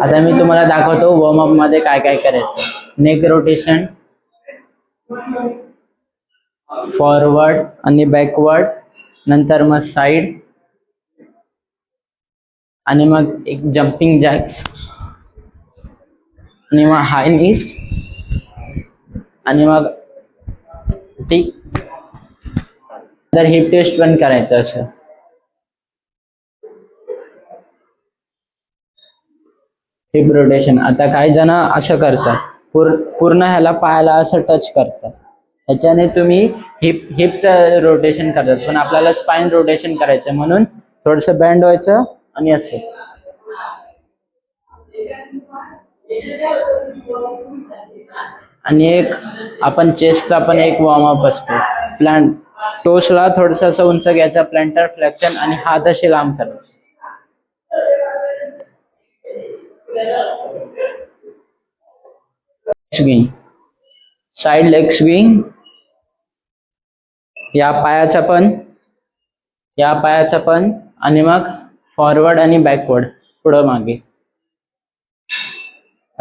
आता मी तुम्हाला दाखवतो वॉर्मअप मध्ये काय काय करायचं. नेक रोटेशन, फॉरवर्ड आणि बॅकवर्ड, नंतर मग साइड, आणि मग एक जंपिंग जॅक्स, आणि मग हाय नीज, आणि मग ठीक. तर हिप ट्विस्ट पण करायचं असं. Heap rotation. आता काही जण असं करतात, पूर्ण ह्याला पायाला असं टच करतात, ह्याच्याने तुम्ही हिपचं रोटेशन करतात, पण आपल्याला स्पाइन रोटेशन करायचं म्हणून थोडस बेंड व्हायचं आणि असं. आणि एक आपण चेस्टचा पण एक वॉर्मअप असतो. प्लांट टोसला थोडस असं उंच घ्यायचा, प्लांटर फ्लेक्शन, आणि हात असे लांब करायचे. स्विंग, साइड लेग स्विंग, या पायाचा पण, आणि मग फॉरवर्ड आणि बॅकवर्ड, पुढं मागे.